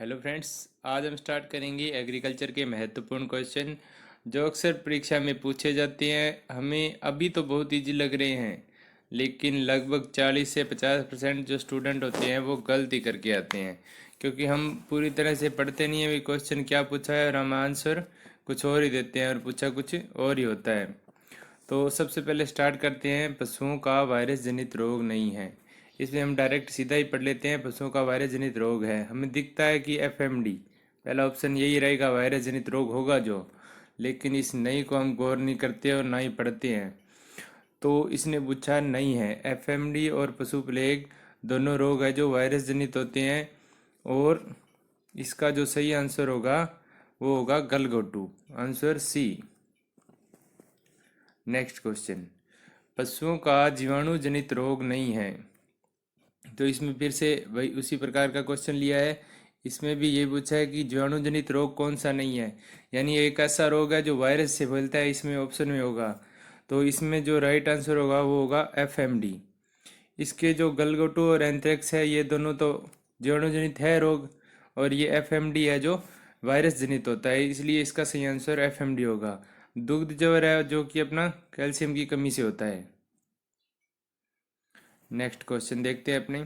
Hello friends. आज हम start करेंगे एग्रीकल्चर के महत्वपूर्ण क्वेश्चन जो अक्सर परीक्षा में पूछे जाते हैं। हमें अभी तो बहुत इजी लग रहे हैं, लेकिन लगभग 40 से 50% जो स्टूडेंट होते हैं वो गलती करके आते हैं, क्योंकि हम पूरी तरह से पढ़ते नहीं हैं भी क्वेश्चन क्या पूछा है और हम आंसर कुछ और ही देते हैं और पूछा कुछ और ही होता है। तो सबसे पहले स्टार्ट करते हैं, पशुओं का वायरस जनित रोग नहीं है। इसमें हम डायरेक्ट सीधा ही पढ़ लेते हैं, पशुओं का वायरस जनित रोग है। हमें दिखता है कि एफएमडी पहला ऑप्शन यही रहेगा, वायरस जनित रोग होगा जो, लेकिन इस नहीं को हम गौर नहीं करते और ना ही पढ़ते हैं। तो इसने पूछा नहीं है, एफएमडी और पशु प्लेग दोनों रोग है जो वायरस जनित होते हैं, और इसका जो सही आंसर होगा वो होगा गलघोटू, आंसर सी। नेक्स्ट क्वेश्चन, पशुओं का जीवाणु जनित रोग नहीं है। तो इसमें फिर से वही उसी प्रकार का क्वेश्चन लिया है। इसमें भी ये पूछा है कि जीवाणु जनित रोग कौन सा नहीं है, यानी एक ऐसा रोग है जो वायरस से फैलता है, इसमें ऑप्शन में होगा। तो इसमें जो राइट आंसर होगा वो होगा एफएमडी। इसके जो गलगोटू और एंथ्रेक्स है ये दोनों तो जीवाणु जनित है रोग, और ये एफएमडी है जो वायरस जनित होता है, इसलिए इसका सही आंसर एफएमडी होगा। दुग्ध ज्वर है जो कि अपना कैल्शियम की कमी से होता है। नेक्स्ट क्वेश्चन देखते हैं अपने,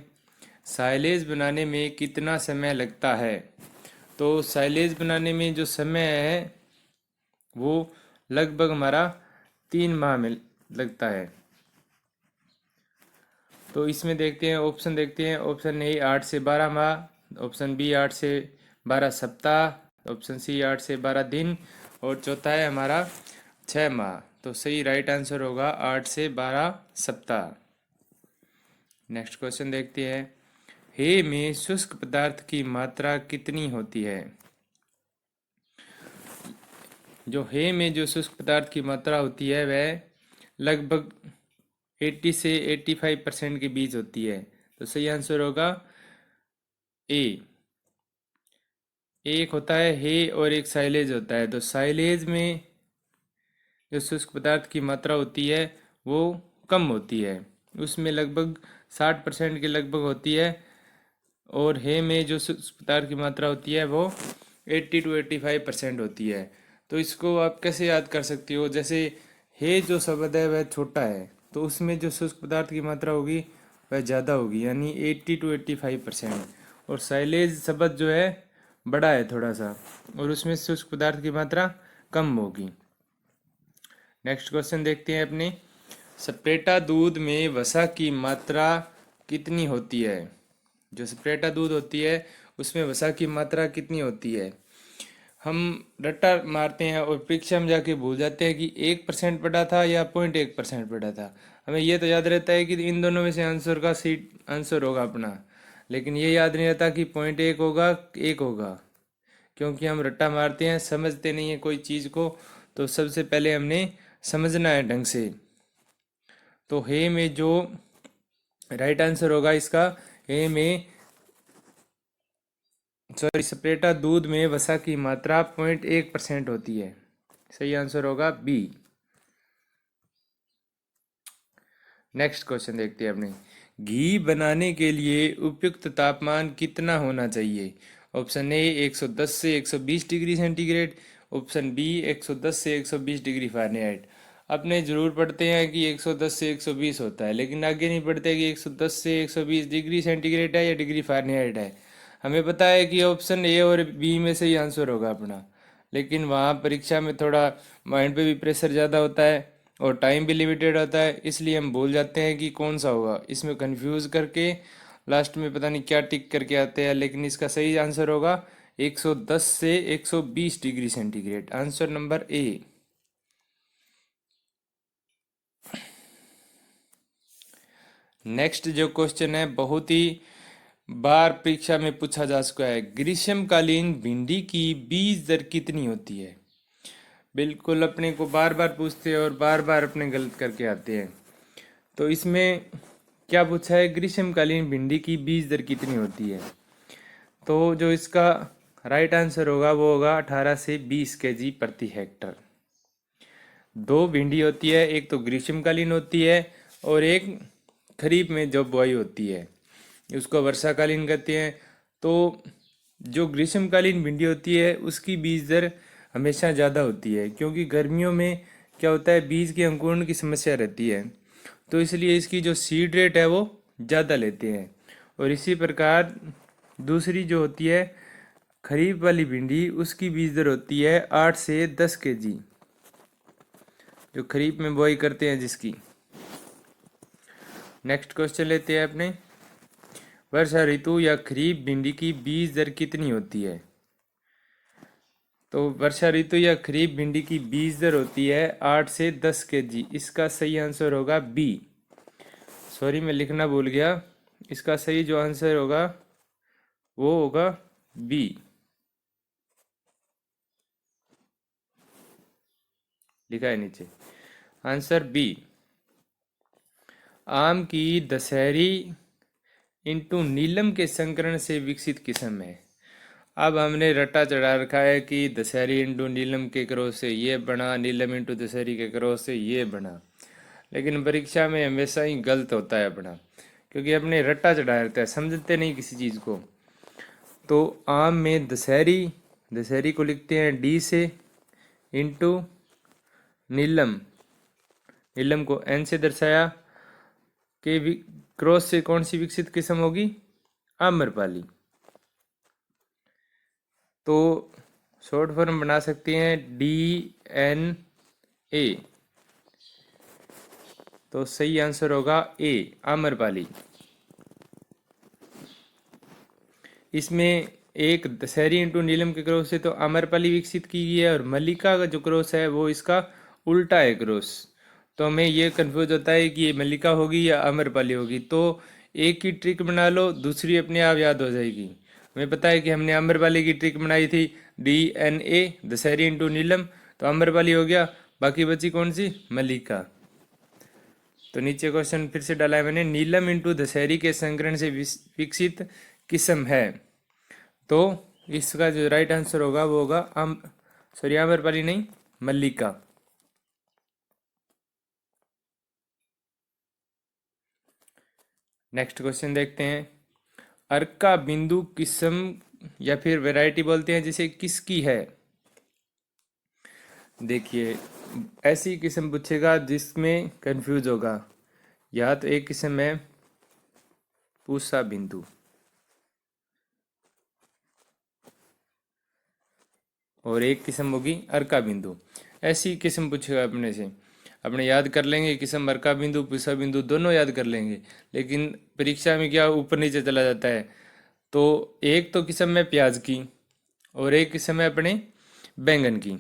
साइलेज बनाने में कितना समय लगता है। तो साइलेज बनाने में जो समय है वो लगभग हमारा 3 माह में लगता है। तो इसमें देखते हैं, ऑप्शन देखते हैं। ऑप्शन ए 8 से 12 माह, ऑप्शन बी 8 से 12 सप्ताह, ऑप्शन सी 8 से 12 दिन, और चौथा है हमारा 6 माह। तो सही राइट आंसर होगा 8 से 12 सप्ताह। नेक्स्ट क्वेश्चन देखते हैं, हे में शुष्क पदार्थ की मात्रा कितनी होती है। जो हे में जो शुष्क पदार्थ की मात्रा होती है वह लगभग 80 से 85% के बीच होती है। तो सही आंसर होगा ए। एक होता है हे और एक साइलेज होता है। तो साइलेज में जो शुष्क पदार्थ की मात्रा होती है वो कम होती है, उसमें लगभग 60% के लगभग होती है, और हे में जो पदार्थ की मात्रा होती है वो 80 to 85% होती है। तो इसको आप कैसे याद कर सकते हो, जैसे हे जो शब्द है वह छोटा है तो उसमें जो शुष्क पदार्थ की मात्रा होगी वह ज़्यादा होगी, यानी 80 to 85%। और साइलेज शब्द जो है बड़ा है थोड़ा सा, और उसमें शुष्क पदार्थ की मात्रा कम होगी। नेक्स्ट क्वेश्चन देखते हैं अपने, सपेटा दूध में वसा की मात्रा कितनी होती है। जो सपेटा दूध होती है उसमें वसा की मात्रा कितनी होती है। हम रट्टा मारते हैं और परीक्षा में जाके भूल जाते हैं कि 1% पढ़ा था या 0.1% पढ़ा था। हमें यह तो याद रहता है कि इन दोनों में से आंसर का सीट आंसर होगा अपना, लेकिन ये याद नहीं रहता कि 0.1 होगा 1 होगा, क्योंकि हम रट्टा मारते हैं, समझते नहीं है कोई चीज़ को। तो सबसे पहले हमने समझना है ढंग से। तो हे में जो राइट आंसर होगा इसका, हे में सॉरी सपेटा दूध में वसा की मात्रा 0.1% होती है। सही आंसर होगा बी। नेक्स्ट क्वेश्चन देखते हैं अपने, घी बनाने के लिए उपयुक्त तापमान कितना होना चाहिए। ऑप्शन ए 110 से 120 डिग्री सेंटीग्रेड, ऑप्शन बी 110 से 120 डिग्री फ़ारेनहाइट। अपने ज़रूर पढ़ते हैं कि 110 से 120 होता है, लेकिन आगे नहीं पढ़ते कि 110 से 120 डिग्री सेंटीग्रेड है या डिग्री फ़ारेनहाइट है। हमें पता है कि ऑप्शन ए और बी में से ही आंसर होगा अपना, लेकिन वहाँ परीक्षा में थोड़ा माइंड पे भी प्रेशर ज़्यादा होता है और टाइम भी लिमिटेड होता है, इसलिए हम भूल जाते हैं कि कौन सा होगा। इसमें कंफ्यूज करके लास्ट में पता नहीं क्या टिक करके आते हैं, लेकिन इसका सही आंसर होगा 110 से 120 degree centigrade, answer number A. Next जो क्वेश्चन है बहुत ही बार परीक्षा में पूछा जा चुका है, ग्रीष्मकालीन भिंडी की बीज दर कितनी होती है। बिल्कुल अपने को बार बार पूछते हैं और बार बार अपने गलत करके आते हैं। तो इसमें क्या पूछा है, ग्रीष्मकालीन भिंडी की बीज दर कितनी होती है। तो जो इसका राइट आंसर होगा वो होगा 18 से 20 केजी प्रति हेक्टर। दो भिंडी होती है, एक तो ग्रीष्मकालीन होती है और एक खरीफ में जो बुआई होती है उसको वर्षाकालीन कहते हैं। तो जो ग्रीष्मकालीन भिंडी होती है उसकी बीज दर हमेशा ज़्यादा होती है, क्योंकि गर्मियों में क्या होता है, बीज के अंकुरण की समस्या रहती है, तो इसलिए इसकी जो सीड रेट है वो ज़्यादा लेते हैं। और इसी प्रकार दूसरी जो होती है खरीफ वाली भिंडी, उसकी बीज दर होती है 8 से 10 kg, जो खरीफ में बुआई करते हैं जिसकी। नेक्स्ट क्वेश्चन लेते हैं अपने, वर्षा ऋतु या खरीफ भिंडी की बीज दर कितनी होती है? तो वर्षा ऋतु या खरीफ भिंडी की बीज दर होती है 8 से 10 kg। इसका सही आंसर होगा बी। सॉरी, मैं लिखना भूल गया। इसका सही जो आंसर होगा वो होगा बी। लिखा है नीचे, आंसर बी। आम की दशहरी इंटू नीलम के संकरण से विकसित किस्म है। अब हमने रट्टा चढ़ा रखा है कि दशहरी इंटू नीलम के क्रॉस से ये बना, नीलम इंटू दशहरी के क्रॉस से ये बना, लेकिन परीक्षा में हमेशा ही गलत होता है अपना, क्योंकि अपने रट्टा चढ़ाया रहता है, समझते नहीं किसी चीज़ को। तो आम में दशहरी, दशहरी को लिखते हैं डी से, इंटू नीलम, नीलम को एन से दर्शाया, के क्रॉस से कौन सी विकसित किस्म होगी? आम्रपाली। तो शॉर्ट फॉर्म बना सकते हैं DNA। तो सही आंसर होगा ए, आम्रपाली। इसमें एक दशहरी इंटू नीलम के क्रॉस से तो आम्रपाली विकसित की गई है, और मल्लिका का जो क्रॉस है वो इसका उल्टा है क्रॉस। तो हमें ये कंफ्यूज होता है कि ये मल्लिका होगी या आम्रपाली होगी। तो एक की ट्रिक बना लो, दूसरी अपने आप याद हो जाएगी। हमें पता है कि हमने आम्रपाली की ट्रिक बनाई थी, DNA दशहरी इंटू नीलम, तो आम्रपाली हो गया। बाकी बची कौन सी? मल्लिका। तो नीचे क्वेश्चन फिर से डाला है मैंने, नीलम इंटू दशहरी के संकरण से विकसित किस्म है। तो इसका जो राइट आंसर होगा वो होगा सॉरी, आम्रपाली नहीं, मल्लिका। नेक्स्ट क्वेश्चन देखते हैं, अर्का बिंदु किस्म या फिर वैरायटी बोलते हैं जिसे किसकी है? देखिए, ऐसी किस्म पूछेगा जिसमें कंफ्यूज होगा। या तो एक किस्म है पूसा बिंदु, और एक किस्म होगी अर्का बिंदु। ऐसी किस्म पूछेगा अपने से, अपने याद कर लेंगे किस्म, अर्का बिंदु पूसा बिंदु दोनों याद कर लेंगे, लेकिन परीक्षा में क्या ऊपर नीचे चला जाता है। तो एक तो किस्म है प्याज की, और एक किस्म है अपने बैंगन की।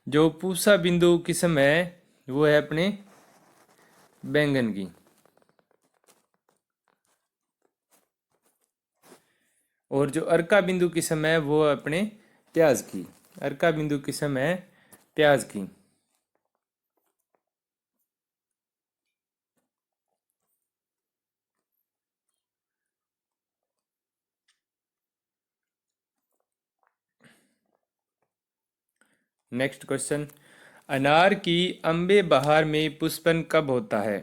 जो पूसा बिंदु किस्म है वो है अपने बैंगन की, और जो अर्का बिंदु किस्म है वो अपने प्याज की। अर्का बिंदु किस्म है प्याज की। नेक्स्ट क्वेश्चन, अनार की अम्बे बहार में पुष्पन कब होता है?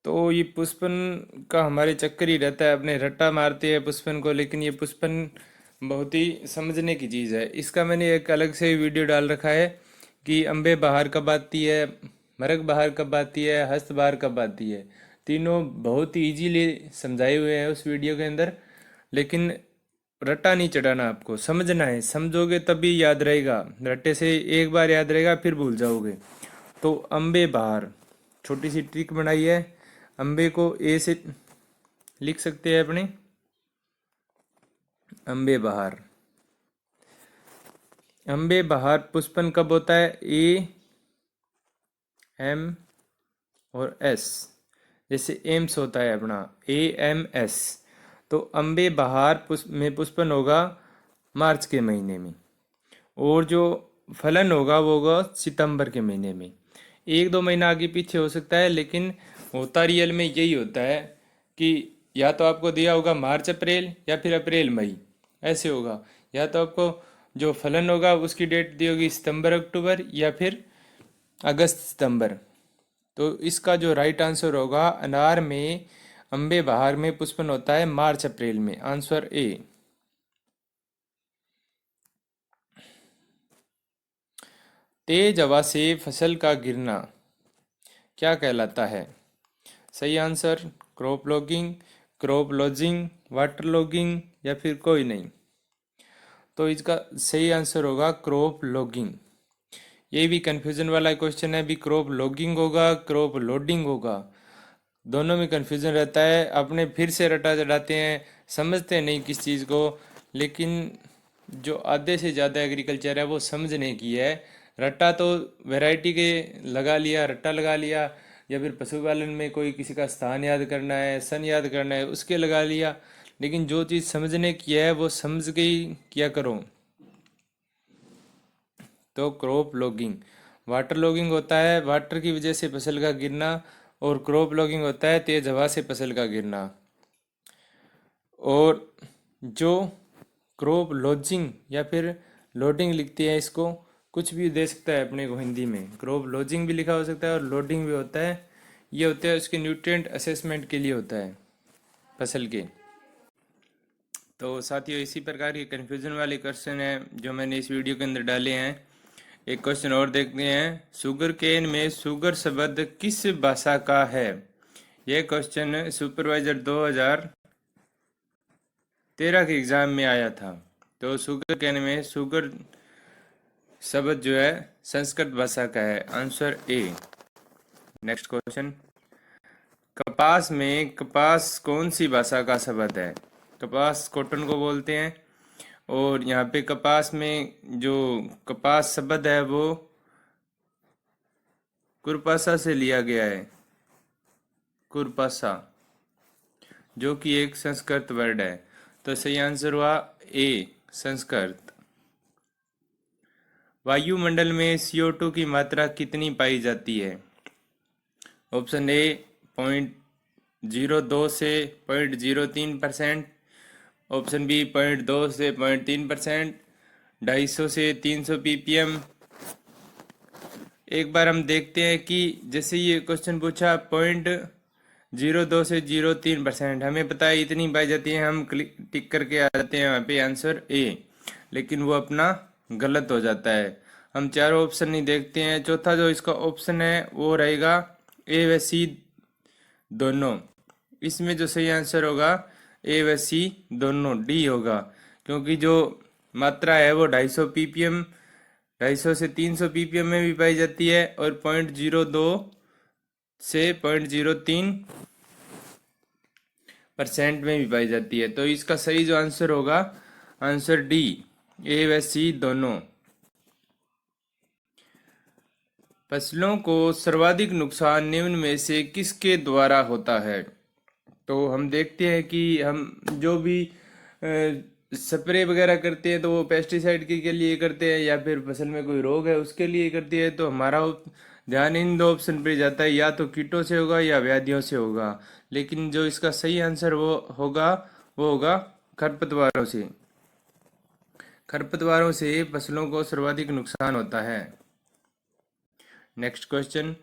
तो ये पुष्पन का हमारे चक्कर ही रहता है, अपने रट्टा मारते हैं पुष्पन को, लेकिन ये पुष्पन बहुत ही समझने की चीज़ है। इसका मैंने एक अलग से वीडियो डाल रखा है कि अम्बे बहार कब आती है, मरग बहार कब आती है, हस्त बहार कब आती है। तीनों बहुत ही इजीली समझाए हुए हैं उस वीडियो के अंदर, लेकिन रट्टा नहीं चढ़ाना, आपको समझना है। समझोगे तभी याद रहेगा, रट्टे से एक बार याद रहेगा फिर भूल जाओगे। तो अम्बे बहार, छोटी सी ट्रिक बनाई है, अम्बे को ए से लिख सकते हैं अपने, अम्बे बहार। अम्बे बहार पुष्पन कब होता है? ए, एम और एस, जैसे एम्स होता है अपना, AMS। तो अम्बे बहार में पुष्पन होगा मार्च के महीने में, और जो फलन होगा वो होगा सितंबर के महीने में। एक दो महीना आगे पीछे हो सकता है, लेकिन होता रियल में यही होता है कि या तो आपको दिया होगा मार्च अप्रैल या फिर अप्रैल मई, ऐसे होगा। या तो आपको जो फलन होगा उसकी डेट दी होगी सितंबर अक्टूबर या फिर अगस्त सितंबर। तो इसका जो राइट आंसर होगा, अनार में अम्बे बहार में पुष्पन होता है मार्च अप्रैल में, आंसर ए। तेज हवा से फसल का गिरना क्या कहलाता है? सही answer crop logging, crop lodging, water logging या फिर कोई नहीं। तो इसका सही आंसर होगा क्रॉप लॉगिंग। ये भी कंफ्यूजन वाला क्वेश्चन है, भी क्रॉप लॉगिंग होगा क्रॉप लोडिंग होगा, दोनों में कंफ्यूजन रहता है। अपने फिर से रटा चढ़ाते हैं, समझते नहीं किस चीज़ को, लेकिन जो आधे से ज़्यादा एग्रीकल्चर है वो समझने की है। रट्टा तो वैरायटी के लगा लिया, रट्टा लगा लिया, या फिर पशुपालन में कोई किसी का स्थान याद करना है, सन याद करना है, उसके लगा लिया, लेकिन जो चीज़ समझने की है वो समझ के ही किया करो। तो क्रॉप लॉगिंग, वाटर लॉगिंग होता है वाटर की वजह से फसल का गिरना, और क्रॉप लॉगिंग होता है तेज हवा से फसल का गिरना। और जो क्रॉप लॉजिंग या फिर लोडिंग लिखती है, इसको कुछ भी दे सकता है अपने को हिंदी में, क्रॉप लॉजिंग भी लिखा हो सकता है और लोडिंग भी होता है। ये होता है उसके न्यूट्रिएंट असेसमेंट के लिए होता है फसल के। तो साथियों, इसी प्रकार के कन्फ्यूजन वाले क्वेश्चन हैं जो मैंने इस वीडियो के अंदर डाले हैं। एक क्वेश्चन और देखते हैं, शुगर केन में शुगर शब्द किस भाषा का है? यह क्वेश्चन सुपरवाइजर 2013 के एग्जाम में आया था। तो शुगर केन में शुगर शब्द जो है संस्कृत भाषा का है, आंसर ए। नेक्स्ट क्वेश्चन, कपास में कपास कौन सी भाषा का शब्द है? कपास कॉटन को बोलते हैं, और यहाँ पे कपास में जो कपास शब्द है वो कुरपासा से लिया गया है, कुरपासा, जो कि एक संस्कृत वर्ड है। तो सही आंसर हुआ ए, संस्कृत। वायुमंडल में CO2 की मात्रा कितनी पाई जाती है? ऑप्शन ए 0.02 से 0.03%, ऑप्शन बी 0.2 से 0.3%, 250 से 300 ppm। एक बार हम देखते हैं कि जैसे ये क्वेश्चन पूछा 0.02 से 0.3%, हमें पता है इतनी पाई जाती है, हम टिक करके आ जाते हैं वहाँ पे आंसर ए, लेकिन वो अपना गलत हो जाता है। हम चारों ऑप्शन नहीं देखते हैं, चौथा जो इसका ऑप्शन है वो रहेगा ए व सी दोनों। इसमें जो सही आंसर होगा ए व सी दोनों, डी होगा, क्योंकि जो मात्रा है वो 250 ppm, 250 से 300 ppm में भी पाई जाती है, और 0.02 से 0.03% में भी पाई जाती है। तो इसका सही जो आंसर होगा आंसर डी, ए व सी दोनों। फसलों को सर्वाधिक नुकसान निम्न में से किसके द्वारा होता है? तो हम देखते हैं कि हम जो भी स्प्रे वगैरह करते हैं तो वो पेस्टिसाइड के लिए करते हैं, या फिर फसल में कोई रोग है उसके लिए करते हैं। तो हमारा ध्यान इन दो ऑप्शन पे जाता है, या तो कीटों से होगा या व्याधियों से होगा, लेकिन जो इसका सही आंसर वो होगा खरपतवारों से। खरपतवारों से फसलों को सर्वाधिक नुकसान होता है। नेक्स्ट क्वेश्चन,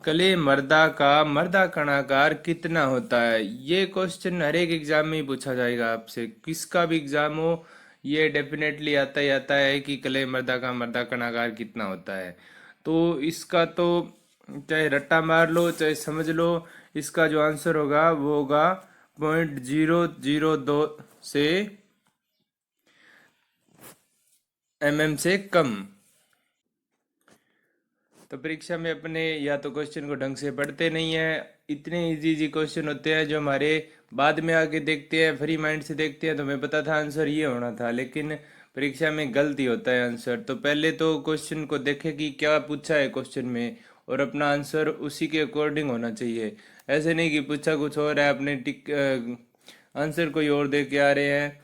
कले मर्दा का मर्दा कणाकार कितना होता है? ये क्वेश्चन हर एक एग्जाम में ही पूछा जाएगा आपसे, किसका भी एग्जाम हो ये डेफिनेटली आता ही आता है कि कले मर्दा का मर्दा कणाकार कितना होता है। तो इसका तो चाहे रट्टा मार लो चाहे समझ लो, इसका जो आंसर होगा वो होगा 0.002 से से कम। तो परीक्षा में अपने या तो क्वेश्चन को ढंग से पढ़ते नहीं है, इतने इजी इजी क्वेश्चन होते हैं जो हमारे बाद में आके देखते हैं, फ्री माइंड से देखते हैं, तो हमें पता था आंसर ये होना था, लेकिन परीक्षा में गलती होता है आंसर। तो पहले तो क्वेश्चन को देखे कि क्या पूछा है क्वेश्चन में, और अपना आंसर उसी के अकॉर्डिंग होना चाहिए। ऐसे नहीं कि पूछा कुछ और है, अपने टिक आंसर कोई और दे के आ रहे हैं।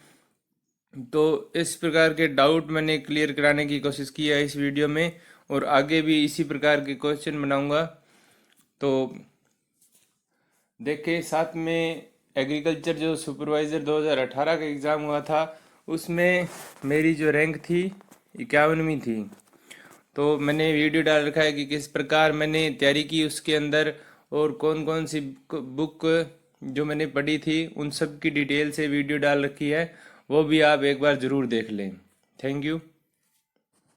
तो इस प्रकार के डाउट मैंने क्लियर कराने की कोशिश की है इस वीडियो में, और आगे भी इसी प्रकार के क्वेश्चन बनाऊंगा। तो देखे, साथ में एग्रीकल्चर जो सुपरवाइज़र 2018 का एग्ज़ाम हुआ था उसमें मेरी जो रैंक थी 51वीं थी। तो मैंने वीडियो डाल रखा है कि किस प्रकार मैंने तैयारी की उसके अंदर, और कौन कौन सी बुक जो मैंने पढ़ी थी उन सब की डिटेल से वीडियो डाल रखी है, वो भी आप एक बार ज़रूर देख लें। Thank you.